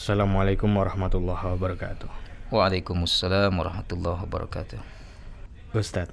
Assalamualaikum warahmatullahi wabarakatuh. Waalaikumsalam warahmatullahi wabarakatuh. Ustadz,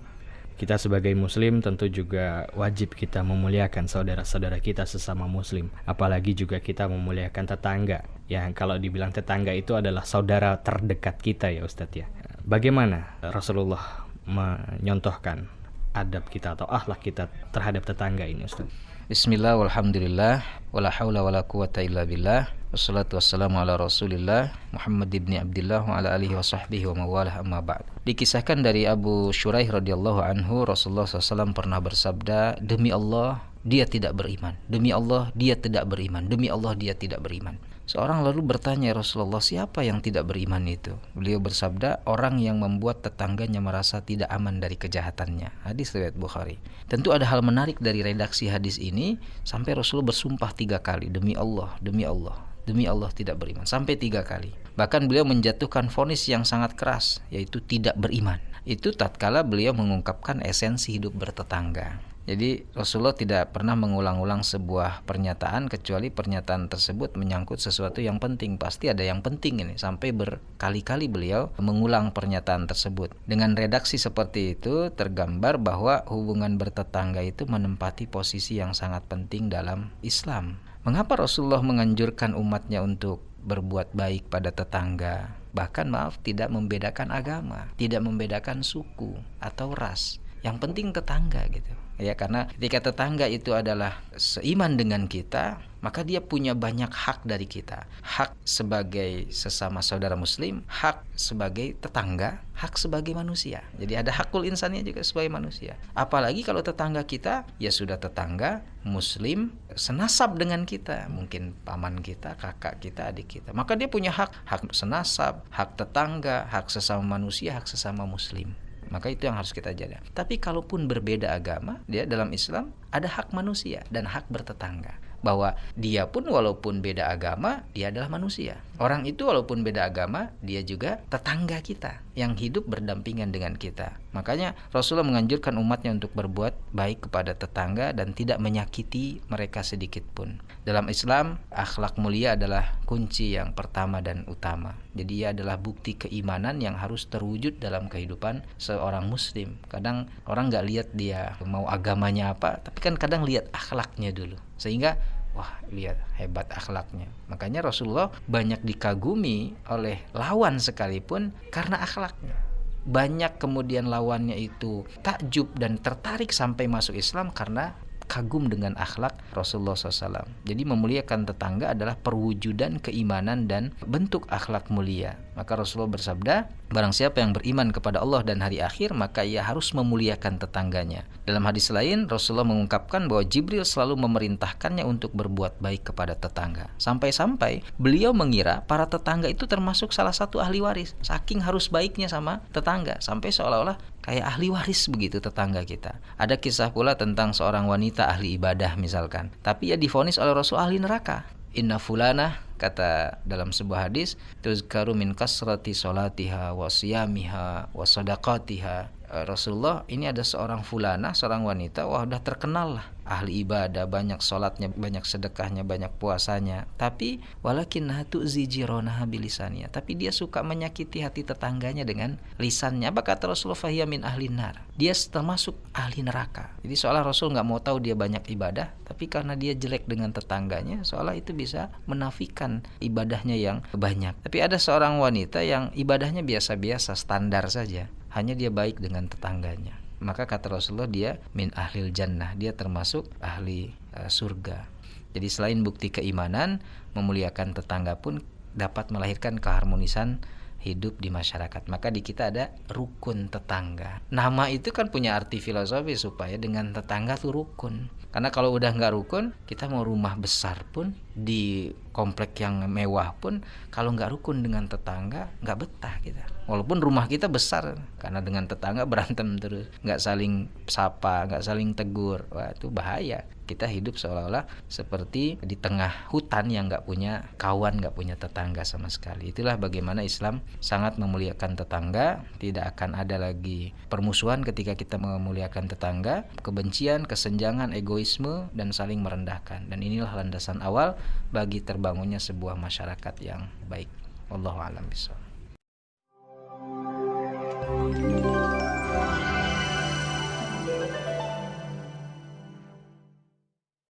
kita sebagai muslim tentu juga wajib kita memuliakan saudara-saudara kita sesama muslim. Apalagi juga kita memuliakan tetangga. Yang kalau dibilang tetangga itu adalah saudara terdekat kita ya Ustadz ya. Bagaimana Rasulullah menyontohkan adab kita atau akhlak kita terhadap tetangga ini Ustadz? Bismillah walhamdulillah wala haula wala quwata illa billah wassalatu wassalamu ala rasulillah Muhammad ibn Abdullah wa ala alihi wa sahbihi wa mawalah amma ba'd. Dikisahkan dari Abu Shuraih radhiyallahu anhu, Rasulullah SAW pernah bersabda, demi Allah dia tidak beriman, demi Allah dia tidak beriman, demi Allah dia tidak beriman. Seorang lalu bertanya, Rasulullah, siapa yang tidak beriman itu? Beliau bersabda, orang yang membuat tetangganya merasa tidak aman dari kejahatannya. Hadis riwayat Bukhari. Tentu ada hal menarik dari redaksi hadis ini, sampai Rasulullah bersumpah 3 kali, demi Allah, demi Allah, demi Allah tidak beriman, sampai 3 kali. Bahkan beliau menjatuhkan vonis yang sangat keras, yaitu tidak beriman. Itu tatkala beliau mengungkapkan esensi hidup bertetangga. Jadi Rasulullah tidak pernah mengulang-ulang sebuah pernyataan kecuali pernyataan tersebut menyangkut sesuatu yang penting. Pasti ada yang penting ini, sampai berkali-kali beliau mengulang pernyataan tersebut. Dengan redaksi seperti itu tergambar bahwa hubungan bertetangga itu menempati posisi yang sangat penting dalam Islam. Mengapa Rasulullah menganjurkan umatnya untuk berbuat baik pada tetangga? Bahkan tidak membedakan agama, tidak membedakan suku atau ras. Yang penting tetangga gitu. Ya, karena ketika tetangga itu adalah seiman dengan kita, maka dia punya banyak hak dari kita. Hak sebagai sesama saudara muslim, hak sebagai tetangga, hak sebagai manusia. Jadi ada hakul insannya juga sebagai manusia. Apalagi kalau tetangga kita ya sudah tetangga muslim senasab dengan kita, mungkin paman kita, kakak kita, adik kita. Maka dia punya hak senasab, hak tetangga, hak sesama manusia, hak sesama muslim. Maka itu yang harus kita jaga. Tapi kalaupun berbeda agama, dia dalam Islam ada hak manusia dan hak bertetangga. Bahwa dia pun walaupun beda agama, dia adalah manusia. Orang itu walaupun beda agama, dia juga tetangga kita yang hidup berdampingan dengan kita. Makanya Rasulullah menganjurkan umatnya untuk berbuat baik kepada tetangga dan tidak menyakiti mereka sedikit pun. Dalam Islam, akhlak mulia adalah kunci yang pertama dan utama. Jadi ia adalah bukti keimanan yang harus terwujud dalam kehidupan seorang muslim. Kadang orang gak lihat dia mau agamanya apa, tapi kan kadang lihat akhlaknya dulu. Sehingga wah, lihat hebat akhlaknya. Makanya Rasulullah banyak dikagumi oleh lawan sekalipun karena akhlaknya. Banyak kemudian lawannya itu takjub dan tertarik sampai masuk Islam karena kagum dengan akhlak Rasulullah SAW. Jadi memuliakan tetangga adalah perwujudan keimanan dan bentuk akhlak mulia. Maka Rasulullah bersabda, barang siapa yang beriman kepada Allah dan hari akhir, maka ia harus memuliakan tetangganya. Dalam hadis lain, Rasulullah mengungkapkan bahwa Jibril selalu memerintahkannya untuk berbuat baik kepada tetangga. Sampai-sampai beliau mengira para tetangga itu termasuk salah satu ahli waris. Saking harus baiknya sama tetangga, sampai seolah-olah kayak ahli waris begitu tetangga kita. Ada kisah pula tentang seorang wanita ahli ibadah misalkan, tapi ia divonis oleh Rasul ahli neraka. Inna fulanah, kata dalam sebuah hadis, tuzkaru min kasrati sholatiha wa siyamiha wa sadaqatiha. Rasulullah, ini ada seorang fulana, seorang wanita, wah udah terkenal lah, ahli ibadah, banyak sholatnya, banyak sedekahnya, banyak puasanya, tapi walakinnaha tu'zi jironaha bilisaniya, tapi dia suka menyakiti hati tetangganya dengan lisannya. Apa kata Rasulullah? Fahiya min ahlin nar, dia termasuk ahli neraka. Jadi seolah Rasul gak mau tahu dia banyak ibadah, tapi karena dia jelek dengan tetangganya, seolah itu bisa menafikan ibadahnya yang banyak. Tapi ada seorang wanita yang ibadahnya biasa-biasa, standar saja, hanya dia baik dengan tetangganya. Maka kata Rasulullah, dia min ahlil jannah, dia termasuk ahli surga. Jadi selain bukti keimanan, memuliakan tetangga pun dapat melahirkan keharmonisan hidup di masyarakat. Maka di kita ada rukun tetangga. Nama itu kan punya arti filosofi supaya dengan tetangga tuh rukun. Karena kalau udah nggak rukun, kita mau rumah besar pun, di komplek yang mewah pun, kalau nggak rukun dengan tetangga, nggak betah kita. Walaupun rumah kita besar, karena dengan tetangga berantem terus, nggak saling sapa, nggak saling tegur, wah itu bahaya. Kita hidup seolah-olah seperti di tengah hutan yang nggak punya kawan, nggak punya tetangga sama sekali. Itulah bagaimana Islam sangat memuliakan tetangga. Tidak akan ada lagi permusuhan ketika kita memuliakan tetangga, kebencian, kesenjangan, egoisme, dan saling merendahkan. Dan inilah landasan awal bagi terbangunnya sebuah masyarakat yang baik. Wallahu a'lam bishawab.